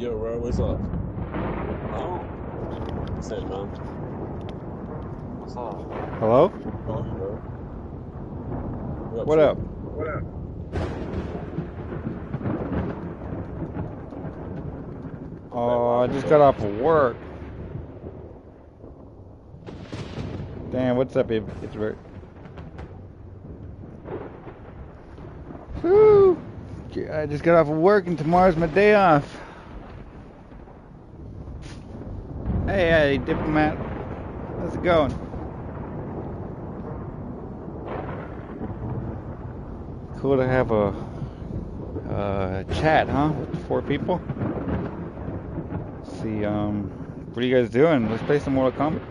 Yo, bro, what's up? Oh, what's that, man? What's up? Hello? Oh, bro. What up? What up? Oh, I just got off of work. Damn, what's up, it's Bert? Woo! I just got off of work and tomorrow's my day off. Hey, diplomat. How's it going? Cool to have a chat, huh? With 4 people. Let's see, what are you guys doing? Let's play some Mortal Kombat.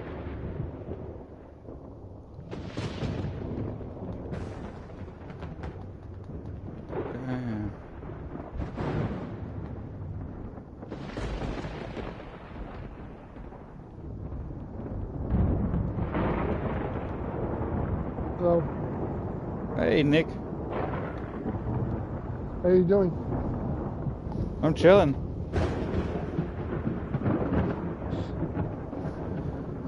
Hello. Hey, Nick. How you doing? I'm chilling.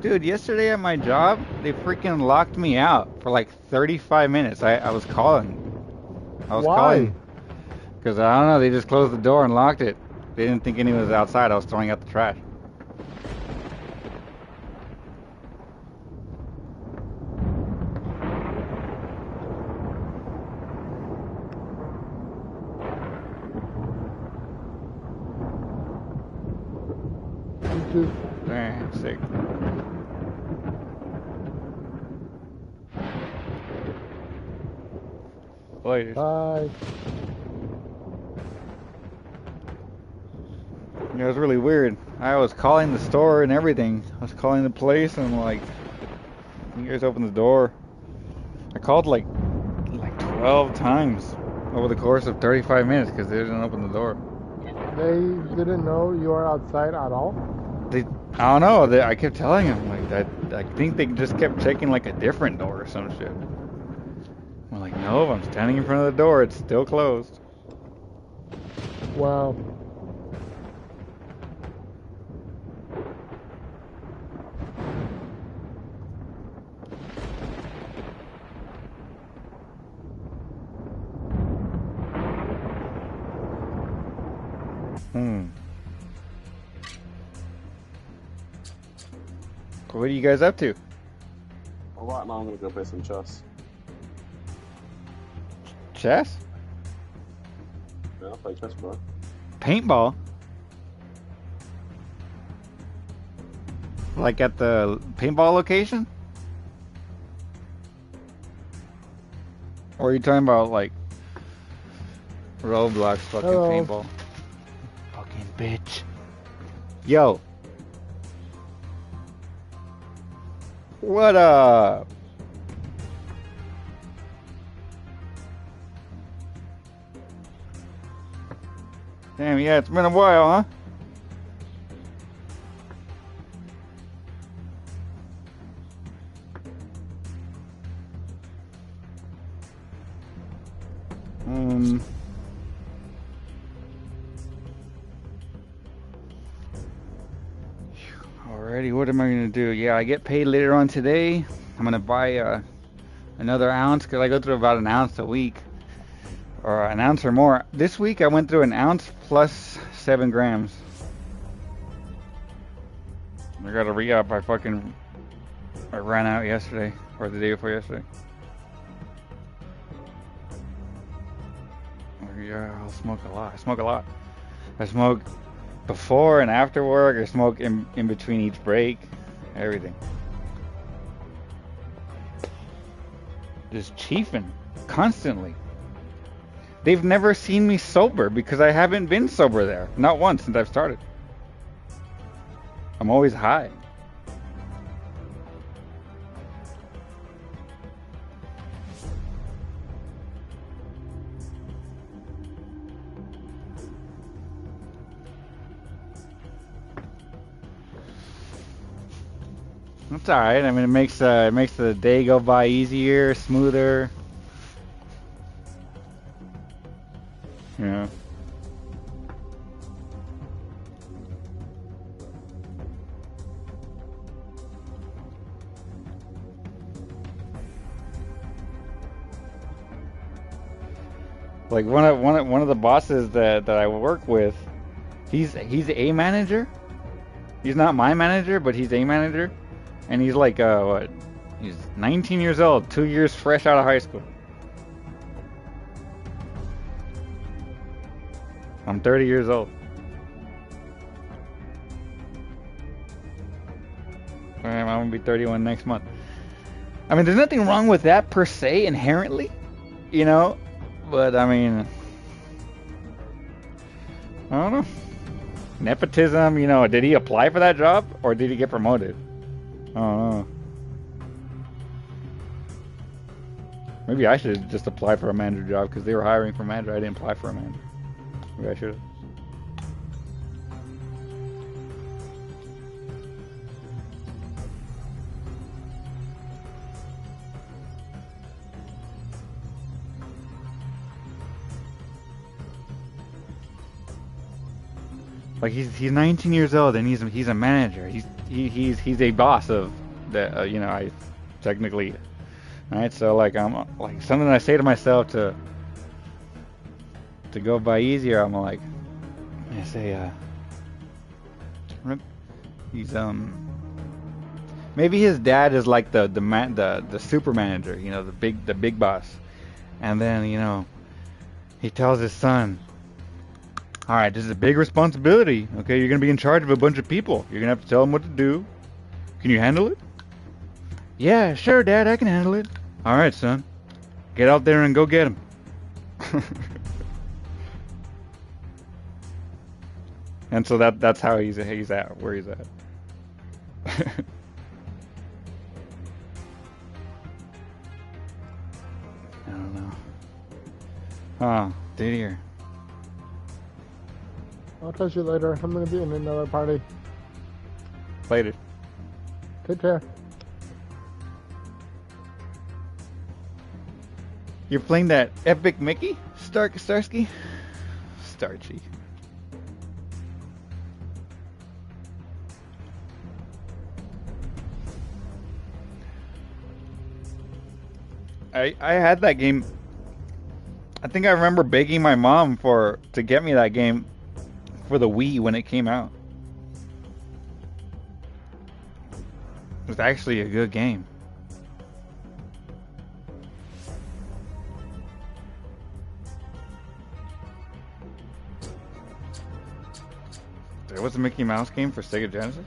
Dude, yesterday at my job, they freaking locked me out for like 35 minutes. I was calling. Why? Because I don't know, they just closed the door and locked it. They didn't think anyone was outside. I was throwing out the trash. You too. Sick. Later. Bye. Yeah, it was really weird. I was calling the store and everything. I was calling the place and like, you guys open the door. I called like 12 times over the course of 35 minutes because they didn't open the door. They didn't know you were outside at all? I don't know. I kept telling them like that. I think they just kept checking like a different door or some shit. I'm like, no, I'm standing in front of the door. It's still closed. Wow. What are you guys up to? All right, now I'm gonna go play some chess. Chess? Yeah, I'll play chess, bro. Paintball? Like at the paintball location? Or are you talking about like Roblox fucking Hello. paintball? Fucking bitch. Yo. What up? Damn, yeah, it's been a while, huh? Alrighty, what am I gonna do? Yeah, I get paid later on today. I'm gonna buy another ounce because I go through about an ounce a week, or an ounce or more. This week I went through an ounce plus 7 grams. I got a re-up. I ran out yesterday or the day before yesterday. Yeah, I'll smoke a lot. I smoke a lot. I smoke before and after work. I smoke in between each break. Everything. Just chiefing constantly. They've never seen me sober because I haven't been sober there. Not once since I've started. I'm always high. That's all right. I mean, it makes the day go by easier, smoother. Yeah. Like one of the bosses that I work with, he's a manager. He's not my manager, but he's a manager, and he's like what? He's 19 years old, 2 years fresh out of high school. I'm 30 years old. I'm gonna be 31 next month. I mean, there's nothing wrong with that per se inherently, you know, but I mean, I don't know. Nepotism, you know, did he apply for that job or did he get promoted? I don't know. Maybe I should just apply for a manager job because they were hiring for a manager. I didn't apply for a manager. Maybe I should have. Like he's 19 years old and he's a manager. He's a boss of the you know, I technically, right? So like I'm like something I say to myself to go by easier. I'm like I say he's maybe his dad is like the super manager, you know, the big boss, and then you know he tells his son, all right, this is a big responsibility. Okay, you're gonna be in charge of a bunch of people. You're gonna have to tell them what to do. Can you handle it? Yeah, sure, Dad, I can handle it. All right, son, get out there and go get him. And so that's how he's at where he's at. I don't know. Oh, dear. I'll touch you later. I'm gonna be in another party. Later. Take care. You're playing that Epic Mickey? Starsky? Starchy. I had that game. I think I remember begging my mom to get me that game for the Wii when it came out. It was actually a good game. There was a Mickey Mouse game for Sega Genesis?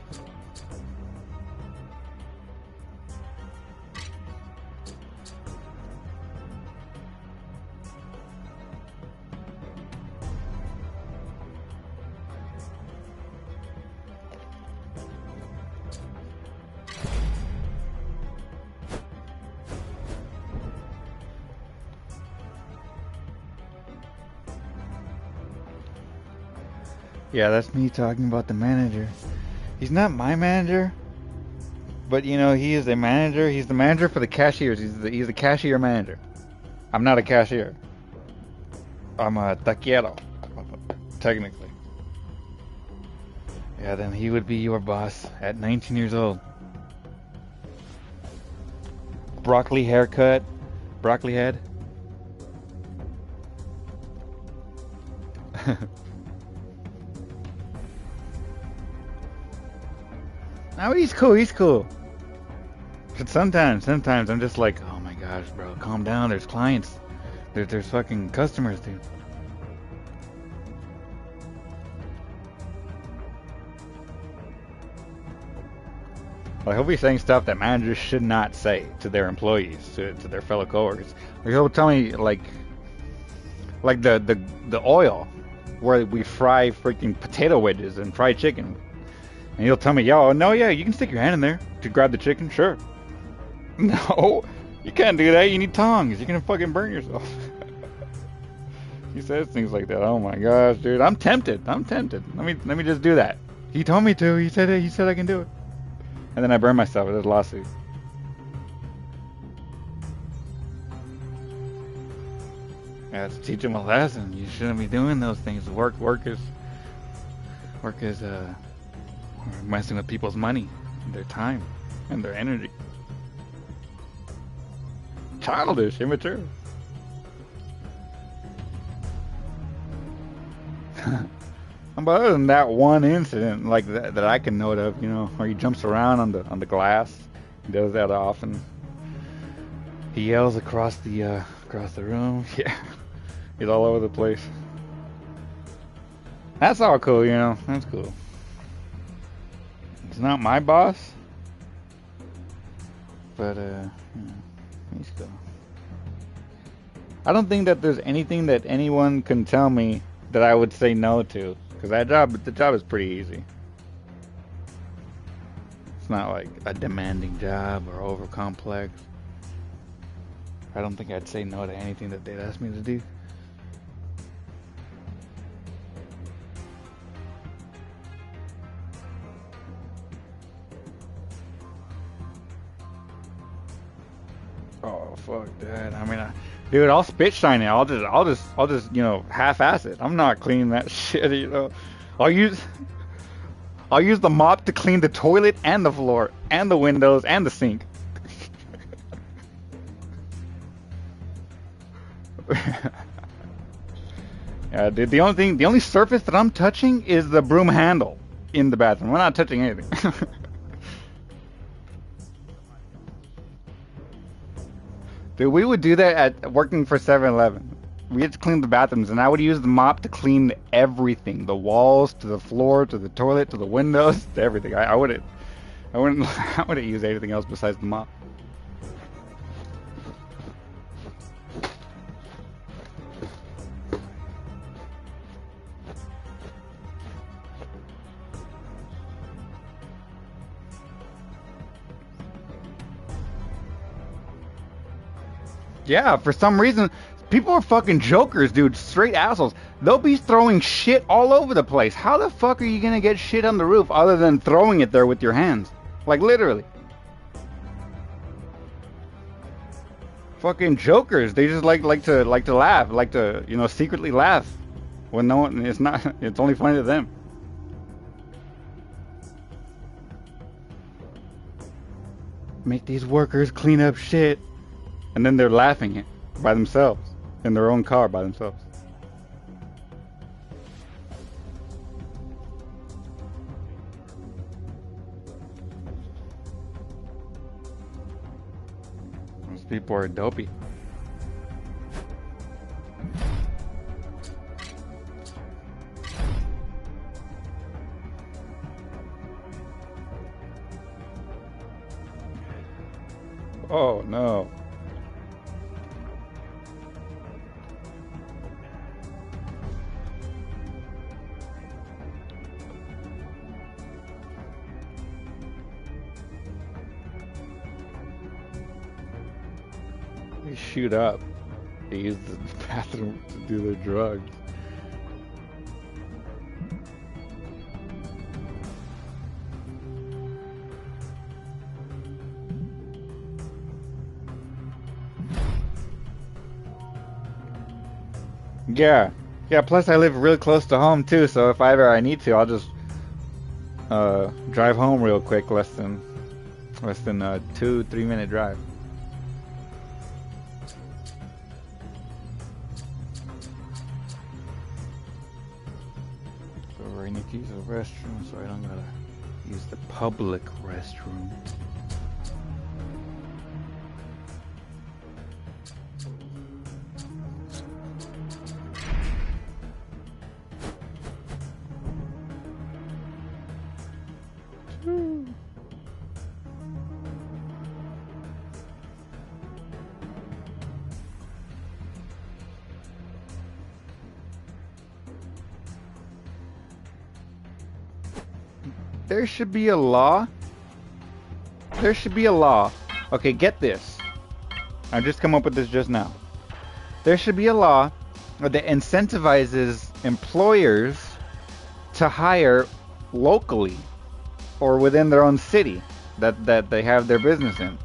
Yeah, that's me talking about the manager. He's not my manager, but you know, he is a manager. He's the manager for the cashiers. He's the cashier manager. I'm not a cashier. I'm a taquero, technically. Yeah, then he would be your boss at 19 years old. Broccoli haircut, broccoli head. Oh, he's cool, he's cool. But sometimes I'm just like, oh my gosh, bro, calm down. There's clients. There's fucking customers, dude. Well, I hope he's saying stuff that managers should not say to their employees, to their fellow coworkers. Like he'll tell me like the oil where we fry freaking potato wedges and fried chicken. And he'll tell me, yo, no, yeah, you can stick your hand in there to grab the chicken, sure. No, you can't do that. You need tongs. You're gonna fucking burn yourself. He says things like that. Oh my gosh, dude, I'm tempted. Let me just do that. He told me to. He said I can do it. And then I burn myself with his lawsuit. Yeah, to teach him a lesson. You shouldn't be doing those things. Work is messing with people's money, their time, and their energy. Childish, immature. But other than that one incident, like that I can note of, you know, where he jumps around on the glass, he does that often. He yells across the room. Yeah, he's all over the place. That's all cool, you know. That's cool. He's not my boss, but you know, he's cool. I don't think that there's anything that anyone can tell me that I would say no to, because the job is pretty easy. It's not like a demanding job or over complex. I don't think I'd say no to anything that they'd ask me to do. Oh fuck that! I mean, dude, I'll spit shine it. I'll just, you know, half-ass it. I'm not cleaning that shit, you know. I'll use the mop to clean the toilet and the floor and the windows and the sink. Yeah, dude. The only surface that I'm touching is the broom handle in the bathroom. We're not touching anything. Dude, we would do that at working for 7-Eleven. We had to clean the bathrooms, and I would use the mop to clean everything, the walls to the floor to the toilet to the windows to everything. I wouldn't use anything else besides the mop. Yeah, for some reason, people are fucking jokers, dude. Straight assholes. They'll be throwing shit all over the place. How the fuck are you gonna get shit on the roof other than throwing it there with your hands? Like, literally. Fucking jokers. They just like to laugh, like to, you know, secretly laugh when no one. It's not. It's only funny to them. Make these workers clean up shit. And then they're laughing it by themselves in their own car by themselves. Those people are dopey. Oh no. They shoot up. They use the bathroom to do their drugs. Yeah. Yeah, plus I live really close to home too, so if I need to, I'll just drive home real quick, less than a 2-3 minute drive. So I need to use a restroom, so I don't gotta use the public restroom. There should be a law. There should be a law. Okay, get this. I just come up with this just now. There should be a law that incentivizes employers to hire locally or within their own city that they have their business in.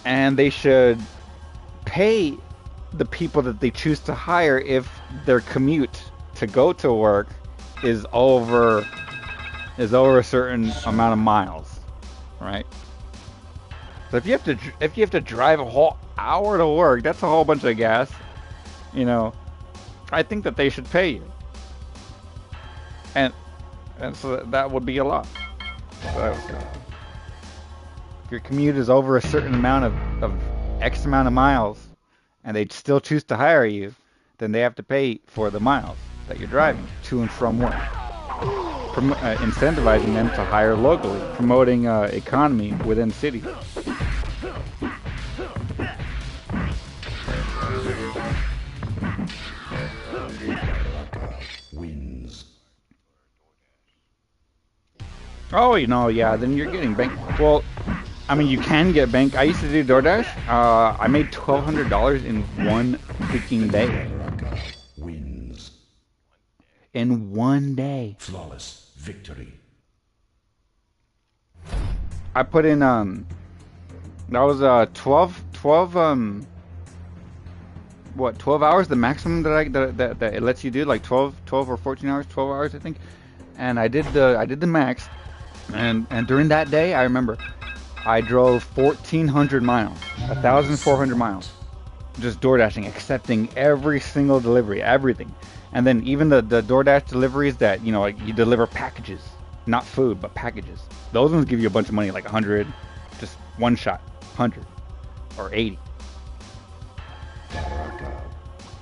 And they should pay the people that they choose to hire if their commute to go to work is over a certain amount of miles, right? So if you have to drive a whole hour to work, that's a whole bunch of gas. You know, I think that they should pay you. and so that would be a lot. So if your commute is over a certain amount of X amount of miles, and they still choose to hire you, then they have to pay for the miles that you're driving to and from work. Incentivizing them to hire locally, promoting economy within cities. Wins. Oh, yeah, then you're getting bank. Well, I mean, you can get bank. I used to do DoorDash. I made $1,200 in one freaking day. Wins. In one day. Flawless victory. I put in, that was, 12 hours, the maximum that it lets you do, like 12 or 14 hours, 12 hours, I think. And I did the max. And during that day, I remember I drove 1,400 miles, 1,400 miles, just DoorDashing, accepting every single delivery, everything. And then even the DoorDash deliveries that, like you deliver packages, not food, but packages. Those ones give you a bunch of money, like 100, just one shot, 100 or 80.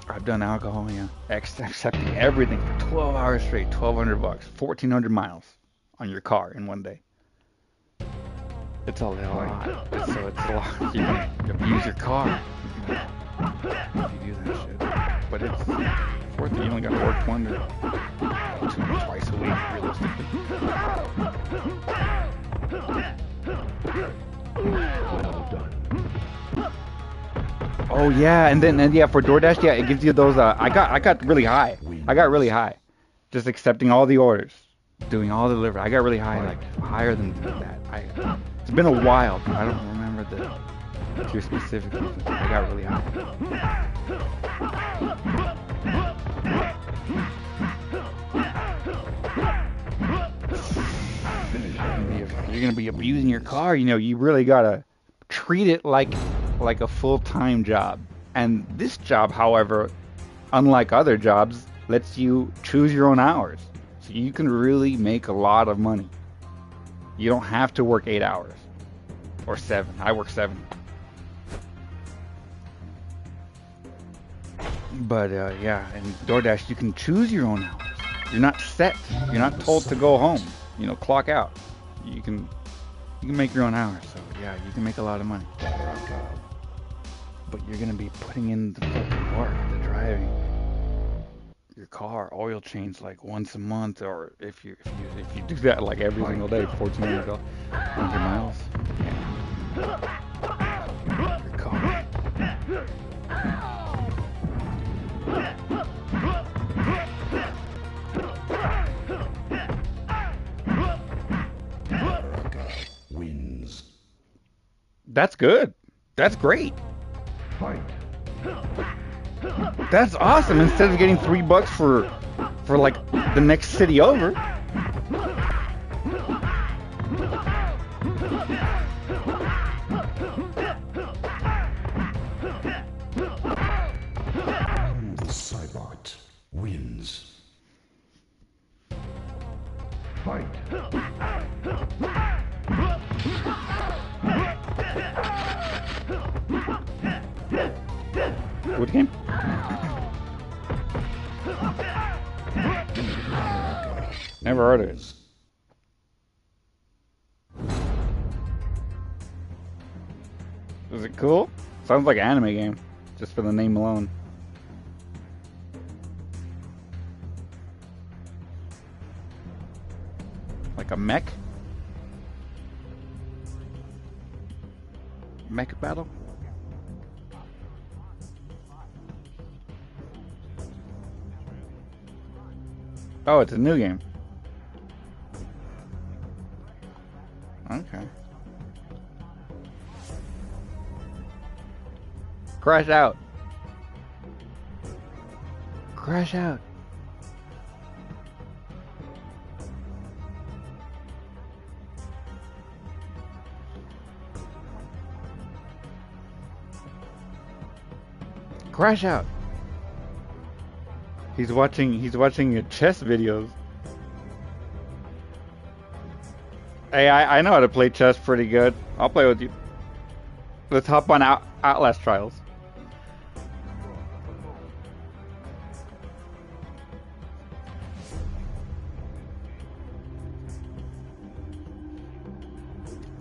I've done alcohol, yeah. Accepting everything for 12 hours straight, $1,200, 1,400 miles on your car in one day. It's a lot. It's a lot. You abuse your car if you do that shit. But it's worth it. You only got to work twice a week, realistically. Well done. Oh yeah, and for DoorDash, yeah, it gives you those. I got really high. Just accepting all the orders, doing all the delivery. I got really high, like higher than that. It's been a while. I don't remember the tier specifically. But I got really high. If you're gonna be abusing your car, you really gotta treat it like a full-time job. And this job, however, unlike other jobs, lets you choose your own hours. So you can really make a lot of money. You don't have to work 8 hours or 7. I work 7. But yeah, in DoorDash you can choose your own hours. You're not set. You're not told to go home. Clock out. You can make your own hours. So yeah, you can make a lot of money. But you're gonna be putting in the fucking work, the driving. Your car oil change like once a month, or if you do that like every single day, 1,400 miles. Yeah. Your car. Wins. That's good. That's great. Fight. That's awesome. Instead of getting $3 for like the next city over. The Cybot wins. Fight. What game? Never heard of it. Is it cool? Sounds like an anime game, just for the name alone. Like a mech? Mech battle? Oh, it's a new game. Okay. Crash out. Crash out. Crash out. He's watching chess videos. Hey, I know how to play chess pretty good. I'll play with you. Let's hop on Outlast Trials.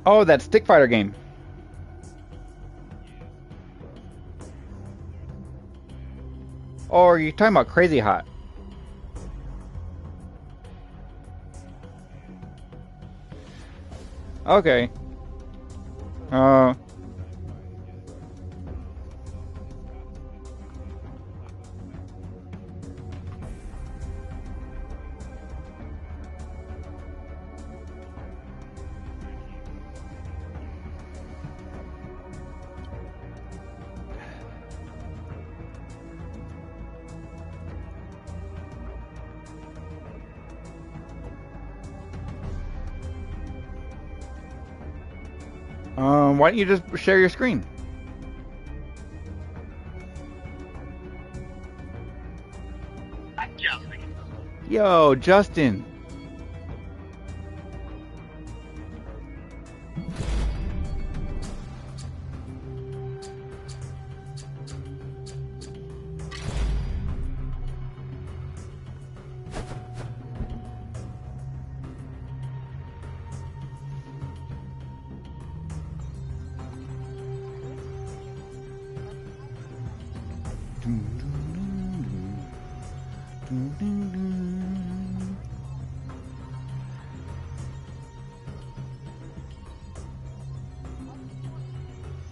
Oh, that stick fighter game. Or are you talking about Crazy Hot? Okay. Uh. Why don't you just share your screen? Yo, Justin.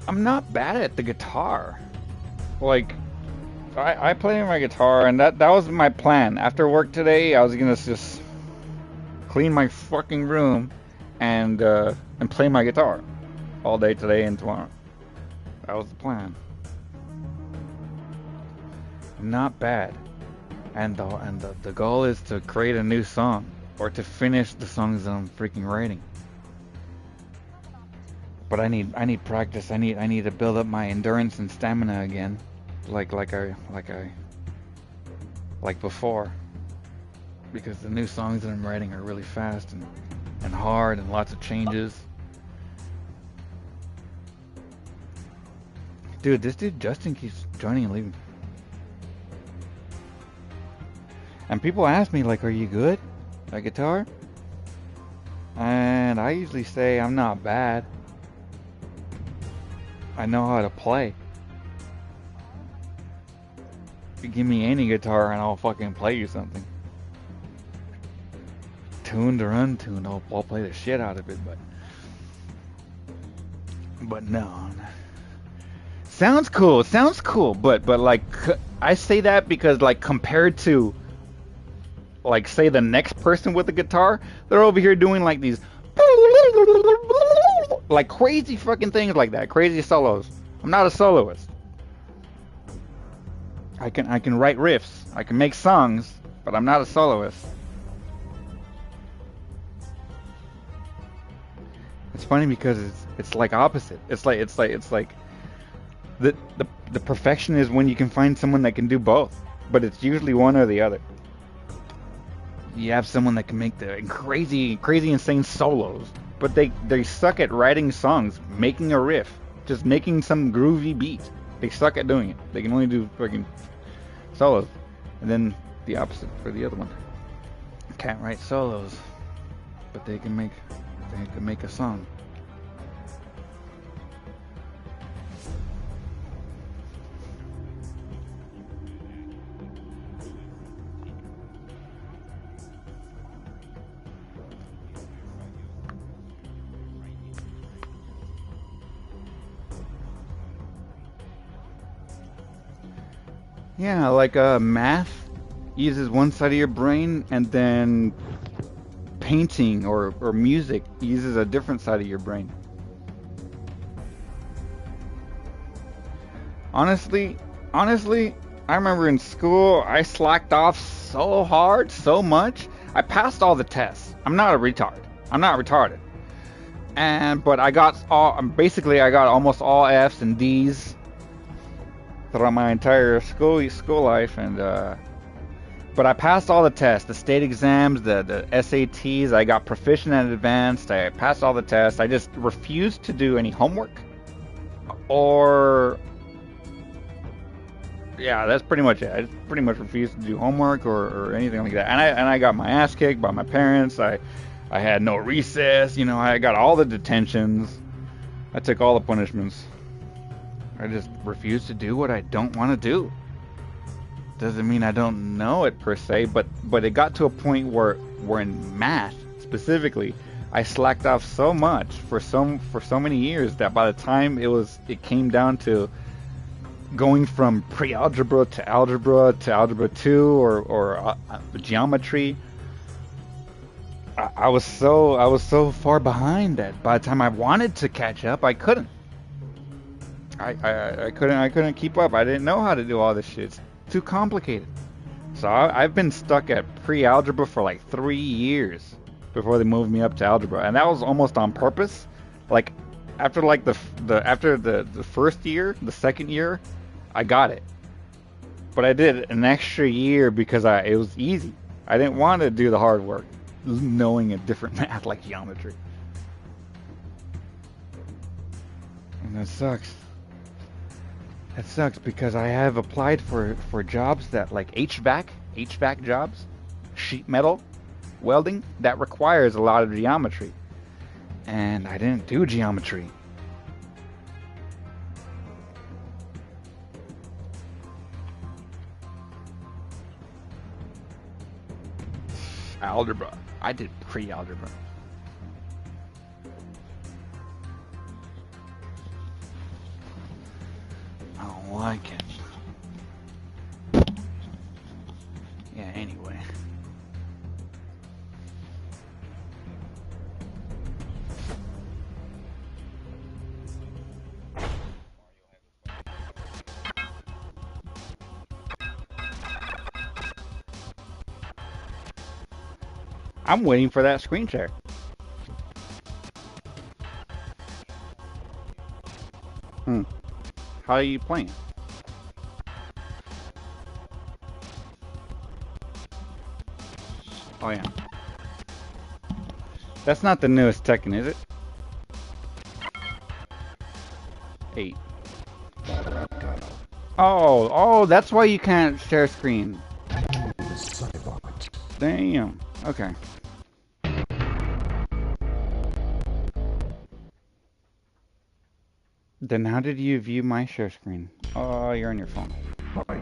I'm not bad at the guitar. Like, I play my guitar, and that was my plan. After work today, I was gonna just clean my fucking room and play my guitar all day today and tomorrow. That was the plan. Not bad. And the goal is to create a new song or to finish the songs that I'm freaking writing. But I need practice. I need to build up my endurance and stamina again, like before. Because the new songs that I'm writing are really fast and hard and lots of changes. Dude, this dude Justin keeps joining and leaving. And people ask me, like, are you good at guitar? And I usually say I'm not bad. I know how to play. You give me any guitar and I'll fucking play you something. Tuned or untuned, I'll play the shit out of it, but no. Sounds cool, but like, I say that because, like, compared to, like, say the next person with a guitar, they're over here doing like these like crazy fucking things like that, crazy solos. I'm not a soloist. I can write riffs, I can make songs, but I'm not a soloist. It's funny because it's like opposite. It's like the perfection is when you can find someone that can do both, but it's usually one or the other. You have someone that can make the crazy insane solos, but they suck at writing songs, making a riff, just making some groovy beat. They suck at doing it. They can only do fucking solos. And then the opposite for the other one. Can't write solos, but they can make a song. Yeah, like math uses one side of your brain, and then painting or music uses a different side of your brain. Honestly, I remember in school I slacked off so hard, so much. I passed all the tests. I'm not a retard. I'm not retarded. But I got almost all F's and D's throughout my entire school life, and But I passed all the tests, the state exams, the SATs. I got proficient and advanced. I passed all the tests. I just refused to do any homework. Or, yeah, that's pretty much it. I just pretty much refused to do homework or anything like that. And I got my ass kicked by my parents. I had no recess. You know, I got all the detentions. I took all the punishments. I just refused to do what I don't want to do. Doesn't mean I don't know it per se, but it got to a point where in math specifically, I slacked off so much for so many years that by the time it came down to going from pre-algebra to algebra 2 or geometry, I was so far behind that by the time I wanted to catch up, I couldn't. I couldn't keep up. I didn't know how to do all this shit. It's too complicated. So I've been stuck at pre-algebra for like 3 years before they moved me up to algebra, and that was almost on purpose. Like after the first year, the second year, I got it. But I did an extra year because it was easy. I didn't want to do the hard work, knowing a different math like geometry. And that sucks. That sucks because I have applied for jobs that like HVAC jobs, sheet metal, welding, that requires a lot of geometry. And I didn't do geometry. Algebra. I did pre-algebra. I don't like it. Yeah, anyway. I'm waiting for that screen share. How are you playing? Oh yeah. That's not the newest Tekken, is it? 8. Oh, that's why you can't share screen. Damn. Okay. Then how did you view my share screen? Oh, you're on your phone. Okay.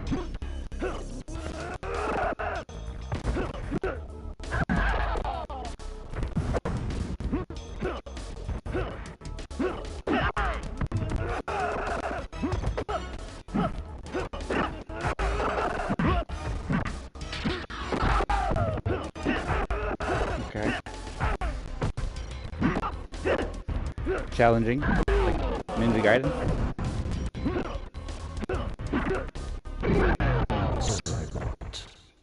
Challenging. Like Ninja Gaiden.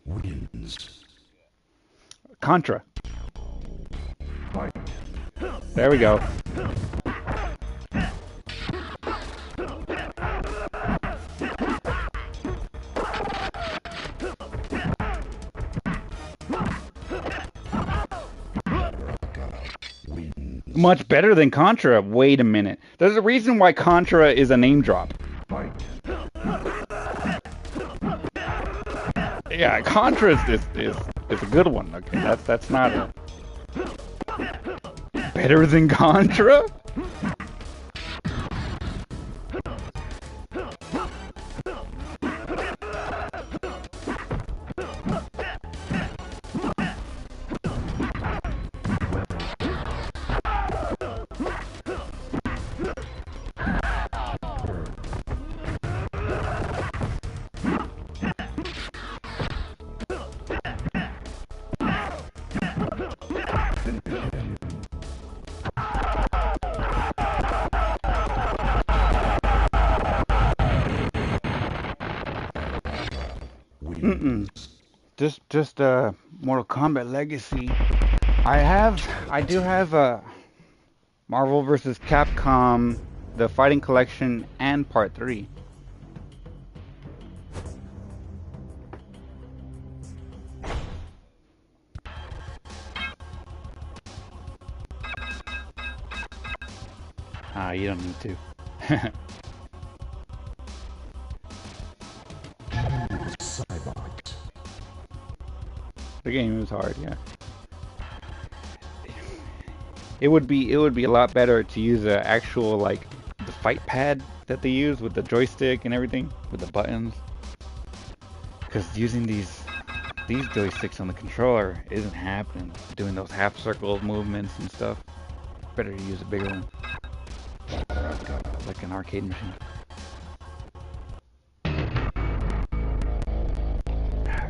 Wins. Contra. There we go. Much better than Contra. Wait a minute. There's a reason why Contra is a name drop. Yeah, Contra is a good one. Okay, that's not a... Better than Contra? Just Mortal Kombat Legacy. I do have Marvel vs. Capcom, the Fighting Collection, and Part 3. you don't need to. Cybot. The game is hard, yeah. It would be a lot better to use a actual like the fight pad that they use with the joystick and everything with the buttons. Because using these joysticks on the controller isn't happening. Doing those half circle movements and stuff. Better to use a bigger one, like an arcade machine.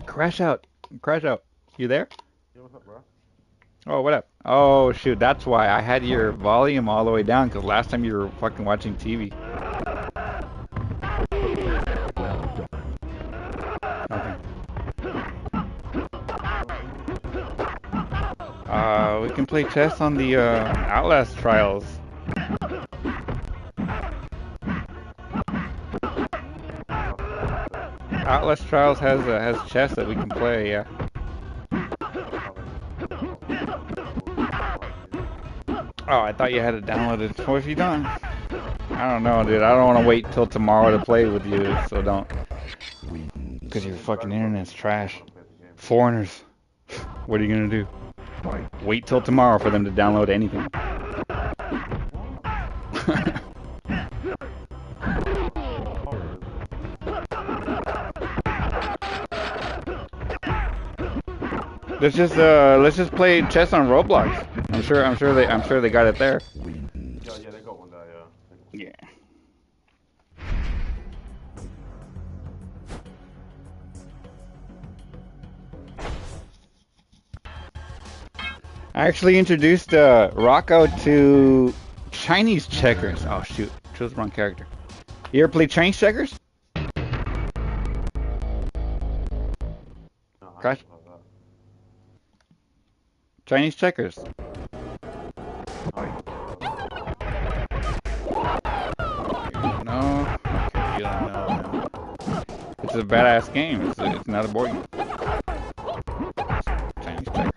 Crash out, crash out. You there? Yo, what's up, bro? Oh, what up? Oh, shoot, that's why I had your volume all the way down, because last time you were fucking watching TV. Okay. We can play chess on the Outlast trials. Outlast trials has chess that we can play, yeah. Oh, I thought you had it downloaded. What have you done? I don't know, dude. I don't want to wait till tomorrow to play with you, so don't. Because your fucking internet's trash. Foreigners. What are you gonna do? Wait till tomorrow for them to download anything. let's just play chess on Roblox. I'm sure they got it there. Yeah, they got one there, yeah. Yeah. I actually introduced Rocco to Chinese checkers. Oh shoot, chose the wrong character. You ever play Chinese checkers? No, I Crash? don't know that. Chinese checkers. No? Okay, you don't know. It's a badass game. It's not a board game. Chinese checkers.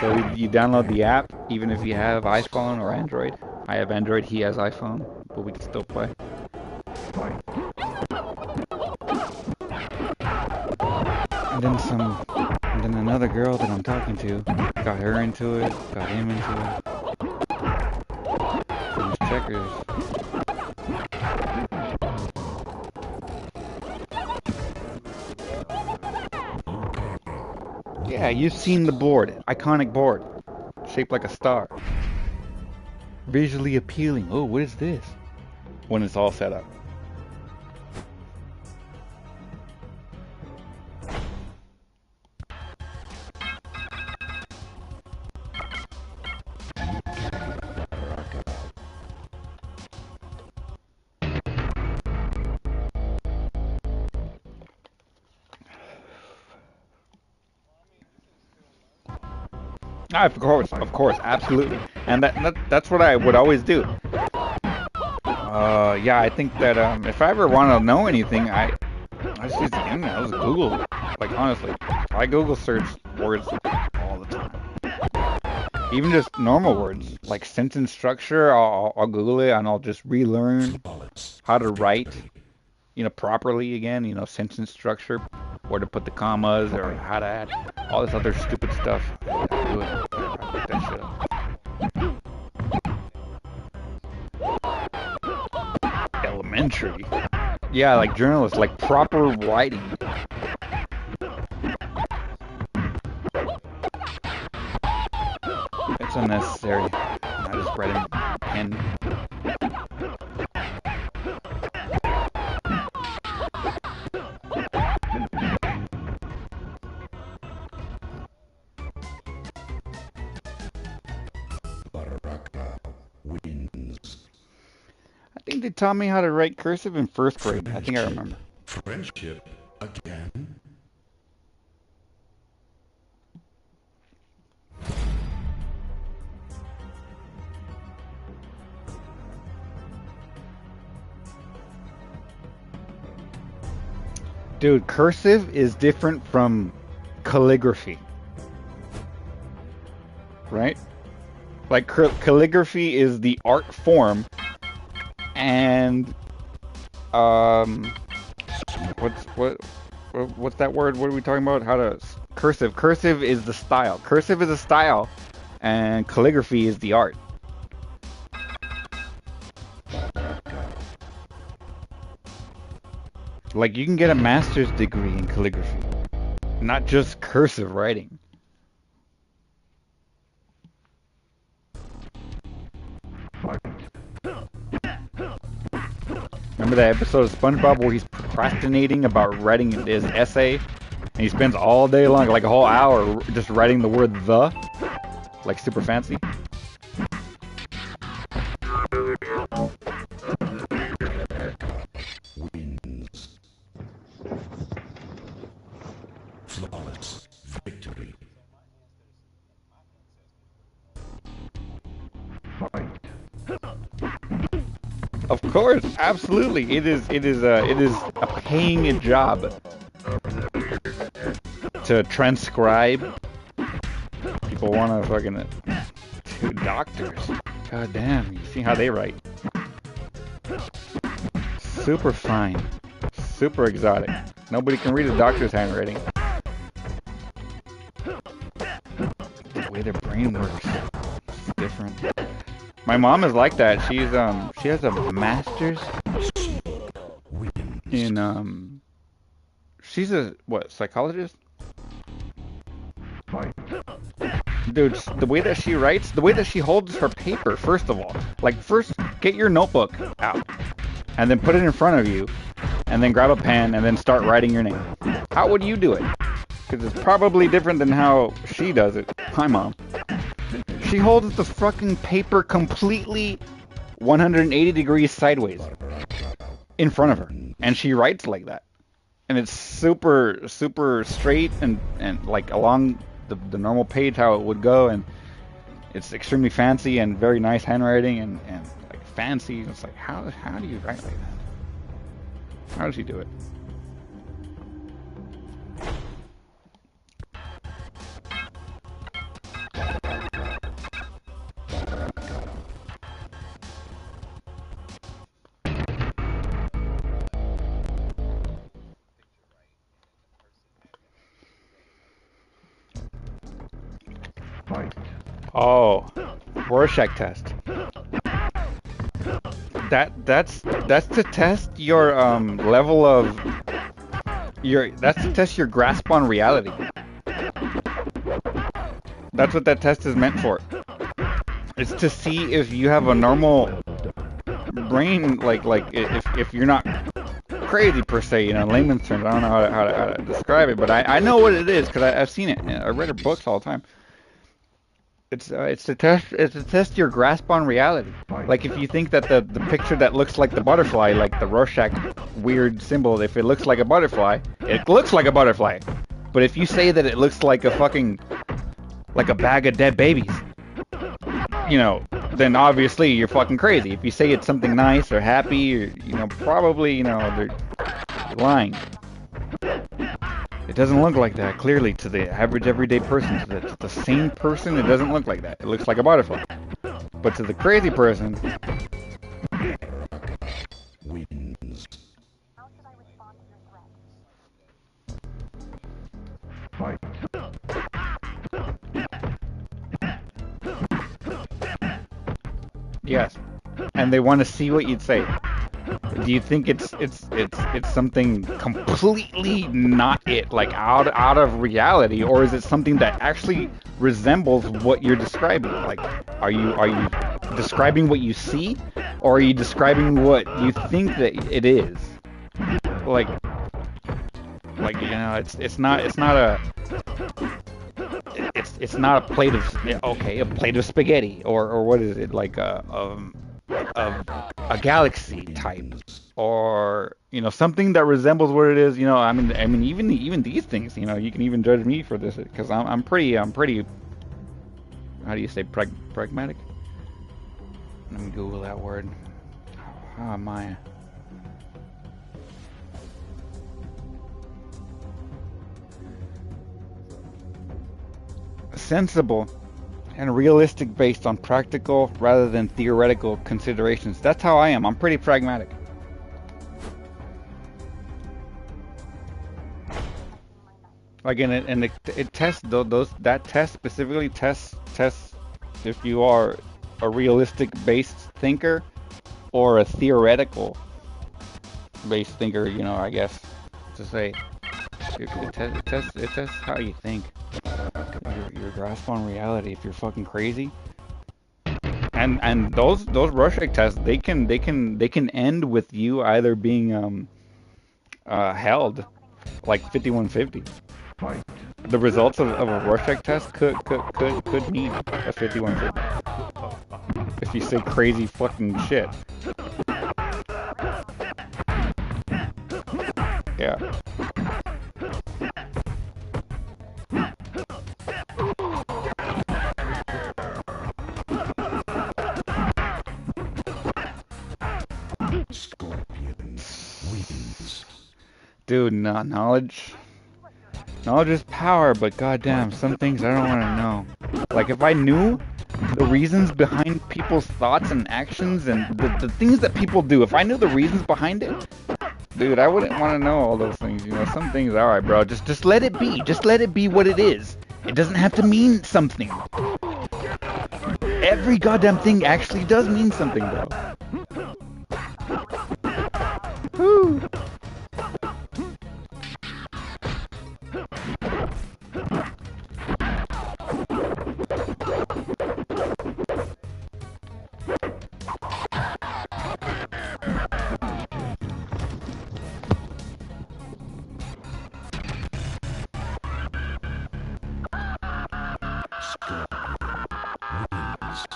So you download the app, even if you have iPhone or Android. I have Android, he has iPhone, but we can still play. And then another girl that I'm talking to, got her into it, got him into it. These checkers. Yeah, you've seen the board. Iconic board. Shaped like a star. Visually appealing. Oh, what is this? When it's all set up. Of course, absolutely, and that's what I would always do. Yeah, I think that if I ever want to know anything, I just use the internet. I just Google. Like honestly, I Google search words all the time. Even just normal words like sentence structure, I'll Google it and I'll just relearn how to write, properly again. Sentence structure, where to put the commas or how to add all this other stupid stuff. I do it. I pick that shit up. Elementary. Yeah, like journalists, like proper writing. It's unnecessary. I just write in pen. I think they taught me how to write cursive in first grade. I think I remember. Friendship again? Dude, cursive is different from calligraphy. Right? Like calligraphy is the art form and what's that word? What are we talking about? How to cursive? Cursive is the style. Cursive is a style, and calligraphy is the art. Like, you can get a master's degree in calligraphy, not just cursive writing. Remember that episode of SpongeBob where he's procrastinating about writing his essay? And he spends all day long, like a whole hour, just writing the word "the," like super fancy. Wins. Flawless victory. Of course, absolutely. It is a paying job to transcribe. People want to fucking two doctors. God damn, you see how they write? Super fine, super exotic. Nobody can read a doctor's handwriting. The way their brain works, it's different. My mom is like that. She has a master's in she's a psychologist? Dude, the way that she writes, the way that she holds her paper, first of all. Like, first, get your notebook out, and then put it in front of you, and then grab a pen, and then start writing your name. How would you do it? Because it's probably different than how she does it. Hi, Mom. She holds the fucking paper completely 180 degrees sideways in front of her, and she writes like that. And it's super, super straight and like along the normal page how it would go, and it's extremely fancy and very nice handwriting and like fancy. It's like, how do you write like that? How does she do it? Oh, Rorschach test. That's to test your level of that's to test your grasp on reality. That's what that test is meant for. It's to see if you have a normal brain, like if you're not crazy per se, you know, in layman's terms. I don't know how to describe it, but I know what it is because I've seen it. I read her books all the time. It's to test your grasp on reality. Like, if you think that the picture that looks like the butterfly, like the Rorschach weird symbol, if it looks like a butterfly, it looks like a butterfly. But if you say that it looks like a fucking, like a bag of dead babies, you know, then obviously you're fucking crazy. If you say it's something nice or happy, or, you know, probably, you know, they're lying. It doesn't look like that, clearly, to the average everyday person. To the sane person, it doesn't look like that. It looks like a butterfly. But to the crazy person... Wins. How should I respond to your threat? Yes. And they want to see what you'd say. Do you think it's something completely not it, like out of reality, or is it something that actually resembles what you're describing? Like, are you describing what you see, or are you describing what you think that it is? Like you know, it's not a plate of, okay, a plate of spaghetti, or what is it, like a galaxy type, or, you know, something that resembles what it is. You know, I mean even these things, you know, you can even judge me for this, because I'm pretty how do you say, pragmatic? Let me Google that word. How am I? Sensible. and realistic based on practical rather than theoretical considerations. That's how I am. I'm pretty pragmatic. Like it tests that test specifically tests if you are a realistic based thinker or a theoretical based thinker, you know, I guess to say it tests how you think, your grasp on reality, if you're fucking crazy. And those Rorschach tests, they can end with you either being held like 5150. The results of a Rorschach test could mean a 5150 if you say crazy fucking shit. Yeah. Dude, knowledge is power, but goddamn, some things I don't want to know. Like, if I knew the reasons behind people's thoughts and actions and the things that people do, if I knew the reasons behind it, dude, I wouldn't want to know all those things, you know. Some things, alright, bro, just let it be. Just let it be what it is. It doesn't have to mean something. Every goddamn thing actually does mean something, bro. Woo.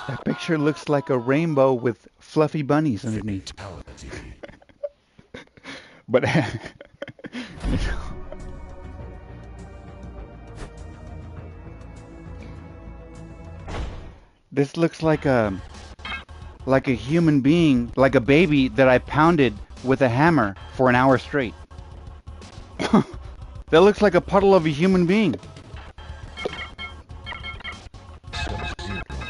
That picture looks like a rainbow with fluffy bunnies underneath. But you know, this looks like a human being, like a baby that I pounded with a hammer for an hour straight. That looks like a puddle of a human being.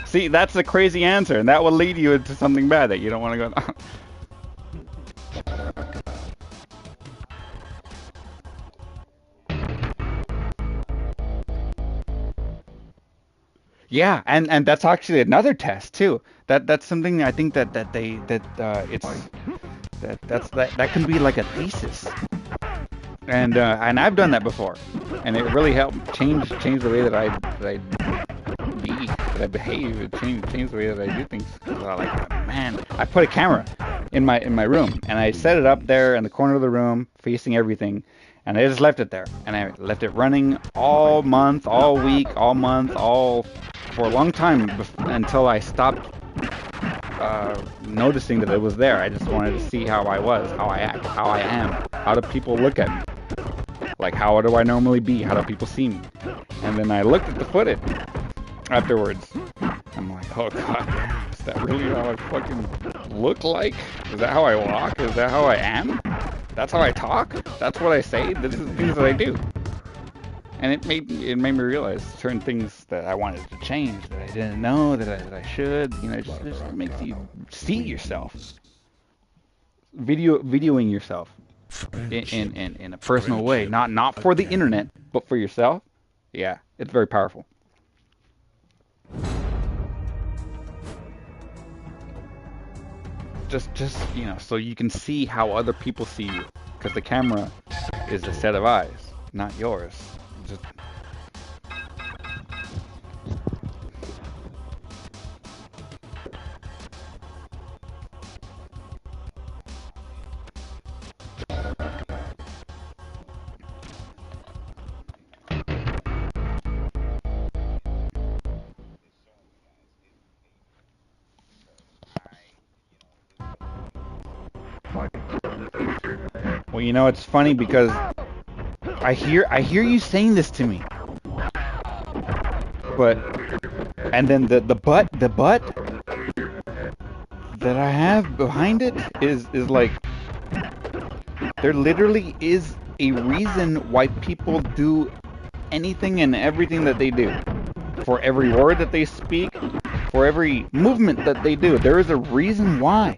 See, that's the crazy answer, and that will lead you into something bad that you don't want to go down. Yeah, and that's actually another test too. That's something I think that can be like a thesis. And I've done that before, and it really helped change the way that I behave, change the way that I do things. Like, man, I put a camera in my room, and I set it up there in the corner of the room, facing everything, and I just left it there, and I left it running all month, all week, all month, for a long time until I stopped noticing that it was there. I just wanted to see how I was, how I act, how I am, how do people look at me, like how do I normally be, how do people see me. And then I looked at the footage afterwards. I'm like, oh god damn, is that really how I fucking look like? Is that how I walk? Is that how I am? That's how I talk? That's what I say? This is the things that I do. And it made me realize certain things that I wanted to change, that I didn't know that I should. You know, it just makes you see yourself. Videoing yourself in a personal way, not for the internet, but for yourself. Yeah, it's very powerful. Just you know, so you can see how other people see you, because the camera is a set of eyes, not yours. Just well, you know, it's funny because I hear you saying this to me, but and then the but that I have behind it is like, there literally is a reason why people do anything and everything that they do. for every word that they speak, for every movement that they do. There is a reason why.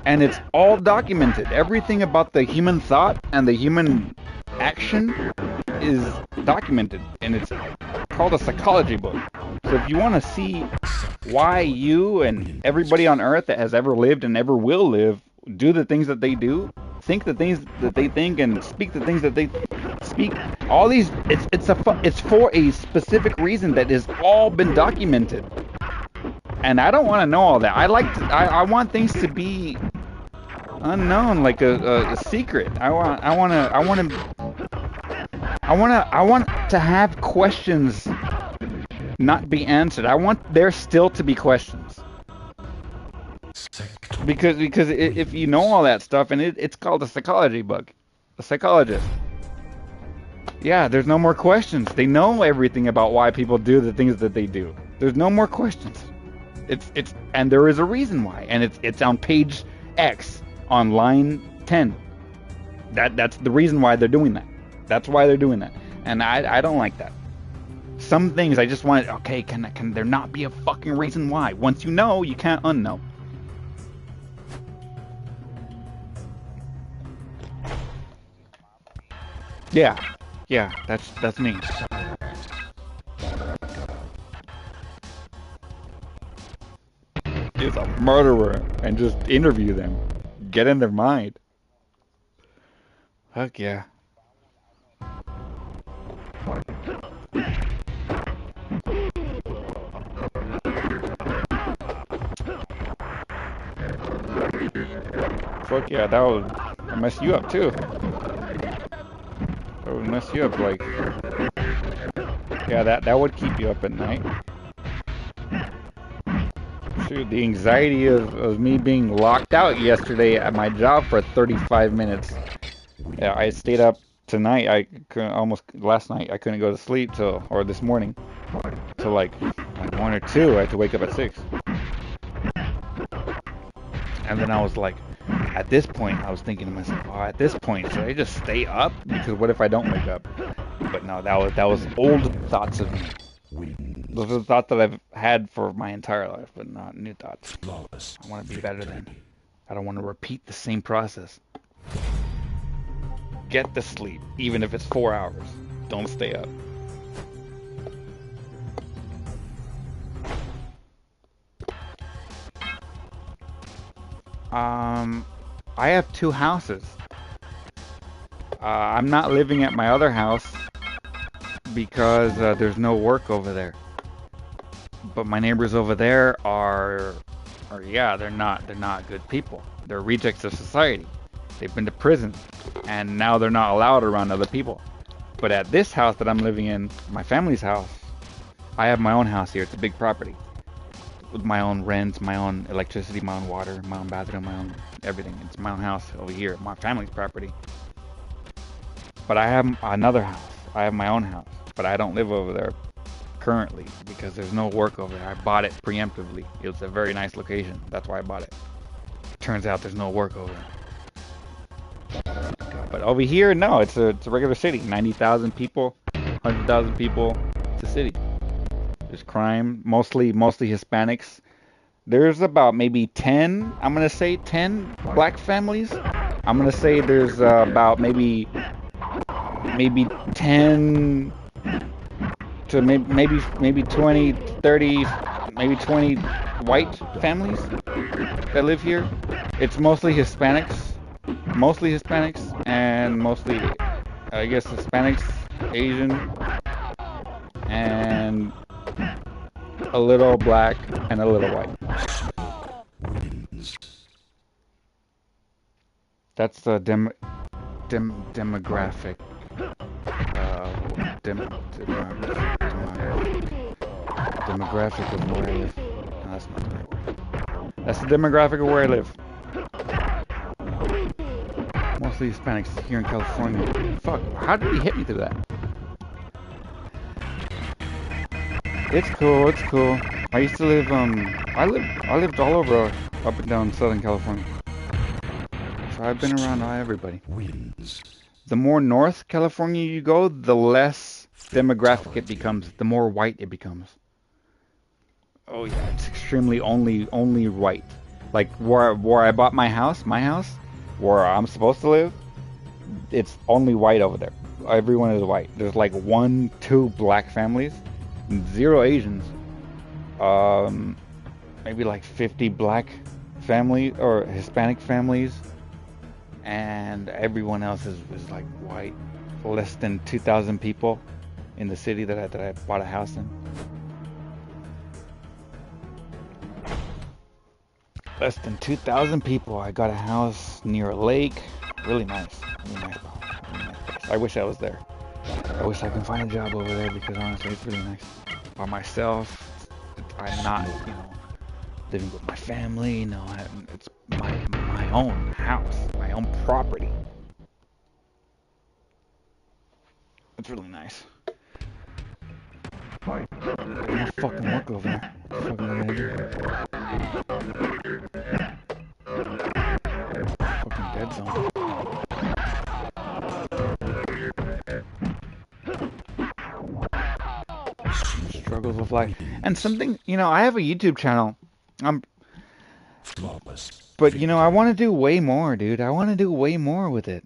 And it's all documented. Everything about the human thought and the human action is documented. And it's called a psychology book. So if you want to see why you and everybody on Earth that has ever lived and ever will live do the things that they do, think the things that they think, and speak the things that they speak, all these, it's for a specific reason that has all been documented. And I don't want to know all that. I want things to be unknown, like a secret. I want to have questions not be answered. I want there still to be questions. Because if you know all that stuff, and it's called a psychology book, a psychologist. Yeah, there's no more questions. They know everything about why people do the things that they do. There's no more questions. And there is a reason why, and it's on page X on line 10. That's the reason why they're doing that. That's why they're doing that, and I don't like that. Some things I just want. Okay, can there not be a fucking reason why? Once you know, you can't unknow. Yeah, that's me. Is a murderer and just interview them, get in their mind. Fuck yeah. Fuck yeah, that would mess you up too. That would mess you up, like, yeah, that would keep you up at night. Shoot, the anxiety of me being locked out yesterday at my job for 35 minutes. Yeah, I stayed up tonight. I couldn't, last night I couldn't go to sleep or this morning, till like 1 or 2. I had to wake up at 6. And then I was like, at this point, I was thinking to myself, oh, at this point, should I just stay up? Because what if I don't wake up? But no, that was old thoughts of me. Those are the thoughts that I've had for my entire life, but not new thoughts. I want to be better than. I don't want to repeat the same process. Get the sleep, even if it's 4 hours. Don't stay up. I have 2 houses. I'm not living at my other house because there's no work over there. But my neighbors over there are yeah, they're not good people. They're rejects of society. They've been to prison, and now they're not allowed around other people. But at this house that I'm living in, my family's house, I have my own house here. It's a big property with my own rent, my own electricity, my own water, my own bathroom, my own everything. It's my own house over here, my family's property. But I have another house. I have my own house, but I don't live over there currently because there's no work over there. I bought it preemptively. It was a very nice location. That's why I bought it. Turns out there's no work over there. But over here, no, it's a regular city. 90,000 people, 100,000 people. It's a city. There's crime, mostly Hispanics. There's about maybe 10, I'm going to say 10 black families. I'm going to say there's about maybe 10 to maybe 20, 30, maybe 20 white families that live here. It's mostly Hispanics, and mostly, I guess, Hispanics, Asian, and a little black and a little white. That's the demographic. Demographic of where I live. No, that's not the right word. That's the demographic of where I live. Mostly Hispanics here in California. Fuck, how did he hit me through that? It's cool, it's cool. I used to live, I lived all over, up and down Southern California. So I've been around everybody. The more north California you go, the less demographic it becomes, the more white it becomes. Oh yeah, it's extremely only white. Like where I bought my house, where I'm supposed to live, it's only white over there. Everyone is white. There's like 1, 2 black families, 0 Asians. Maybe like 50 black family or Hispanic families, and everyone else is like white. Less than 2,000 people in the city that I bought a house in. Less than 2,000 people. I got a house near a lake. Really nice. Really nice place. I wish I was there. I wish I could find a job over there because honestly, it's really nice. By myself, I'm not, living with my family. No, it's my own house, my own property. It's really nice. There's no fucking work over there. Fucking dead zone. Struggles of life. And something, I have a YouTube channel. But I want to do way more, dude. I want to do way more with it.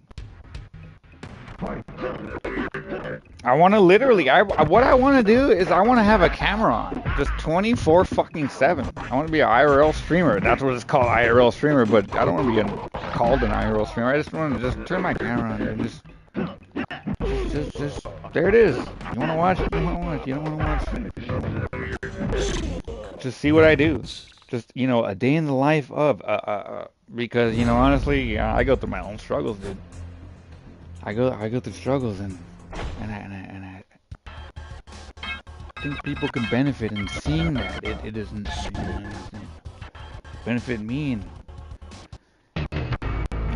I want to literally, what I want to do is I want to have a camera on, just 24 fucking 7. I want to be an IRL streamer. That's what it's called, IRL streamer. But I don't want to be called an IRL streamer. I just want to just turn my camera on and just there it is. You want to watch? You want to watch? You don't want to watch? Just see what I do. Just a day in the life of because honestly, I go through my own struggles, dude. I go through struggles and I think people can benefit in seeing that. It doesn't benefit me in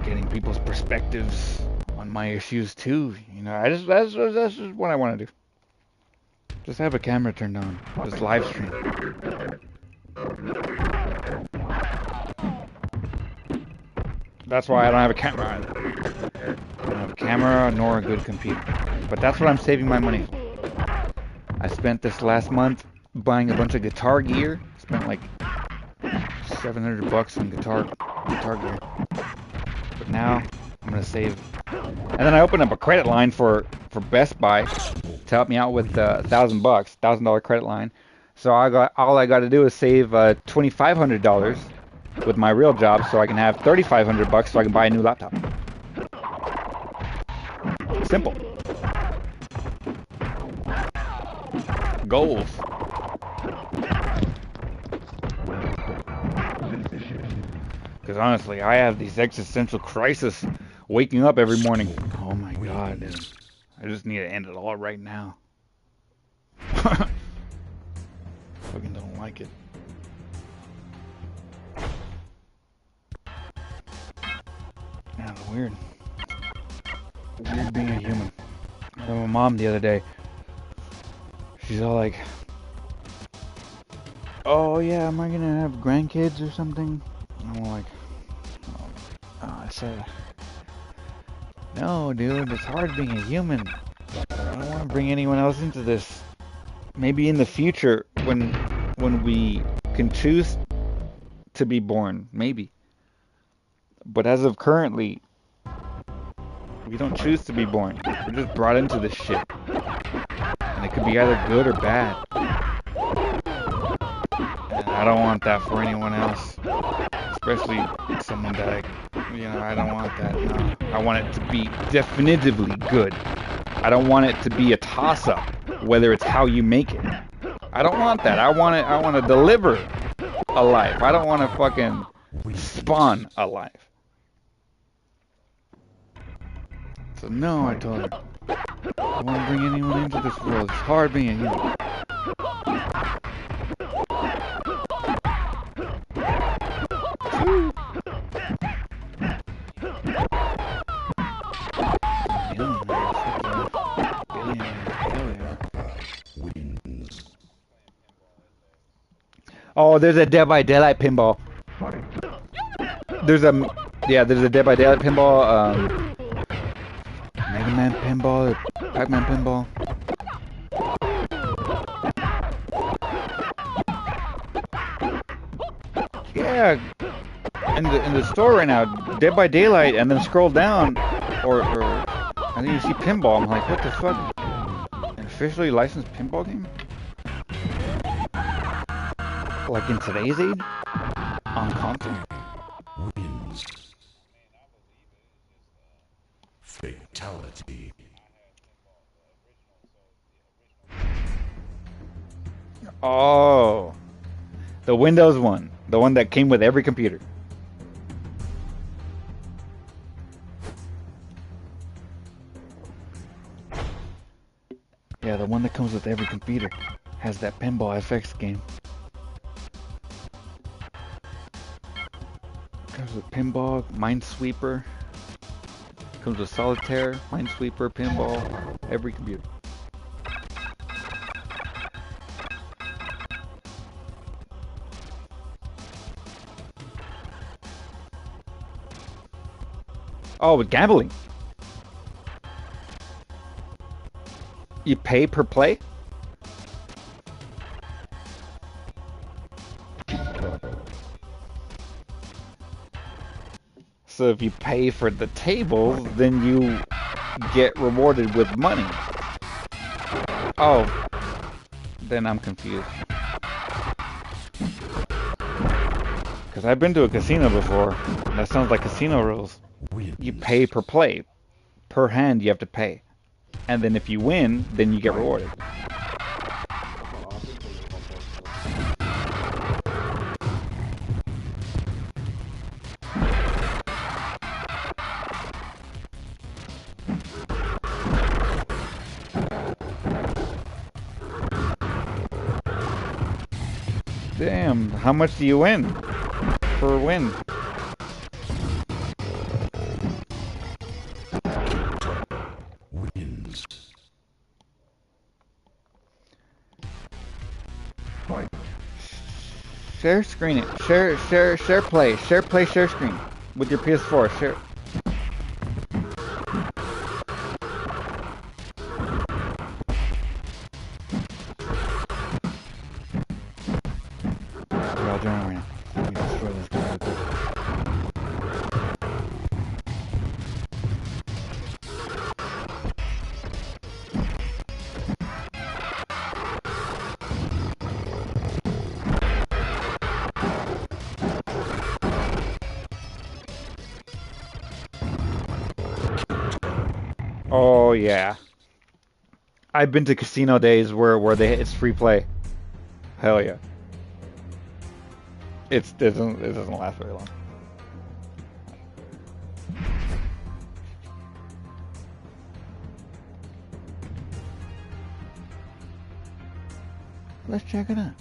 getting people's perspectives on my issues too. That's just what I want to do. Just have a camera turned on. Just live stream. That's why I don't have a camera either. I don't have a camera nor a good computer. But that's what I'm saving my money for. I spent this last month buying a bunch of guitar gear. Spent like $700 on guitar gear. But now I'm gonna save. And then I opened up a credit line for Best Buy to help me out with $1,000, $1,000 credit line. So all I got to do is save $2,500 with my real job, so I can have $3,500 so I can buy a new laptop. Simple. Goals. Because honestly, I have these existential crises waking up every morning. Oh my god, dude. I just need to end it all right now. Fucking don't like it. Yeah, weird. Weird being a human. I had my mom the other day. She's all like, "Oh yeah, am I gonna have grandkids or something?" And I'm like, I said, "No, dude, it's hard being a human. I don't want to bring anyone else into this. Maybe in the future, when we can choose to be born, maybe. But as of currently, we don't choose to be born. We're just brought into this shit. And it could be either good or bad. And I don't want that for anyone else. Especially someone that I don't want that. No. I want it to be definitively good. I don't want it to be a toss-up, whether it's how you make it. I don't want that. I want to deliver a life. I don't want to fucking spawn a life. So no, I told her, I don't want to bring anyone into this world. It's hard being a human. Oh, there's a Dead by Daylight pinball. There's a Dead by Daylight pinball, Mega Man pinball, Pac-Man pinball. Yeah, in the store right now, Dead by Daylight, and then scroll down, or and then you see pinball. I'm like, what the fuck? An officially licensed pinball game? Like in today's age? On console? Wins. Fatality. Oh, the Windows one, the one that came with every computer. Yeah, the one that comes with every computer has that Pinball FX game. Comes with Pinball, Minesweeper. Comes with Solitaire, Minesweeper, Pinball, every computer. Oh, with gambling. You pay per play? So if you pay for the tables, then you get rewarded with money. Oh, then I'm confused. Because I've been to a casino before. And that sounds like casino rules. You pay per play. Per hand you have to pay. And then if you win, then you get rewarded. Damn, how much do you win per win? Wins. Share screen it. Share play. Share play, share screen. With your PS4. Share. I'll join right now. Let me destroy this guy real quick. Oh yeah. I've been to casino days where it's free play. Hell yeah. It doesn't last very long. Let's check it out.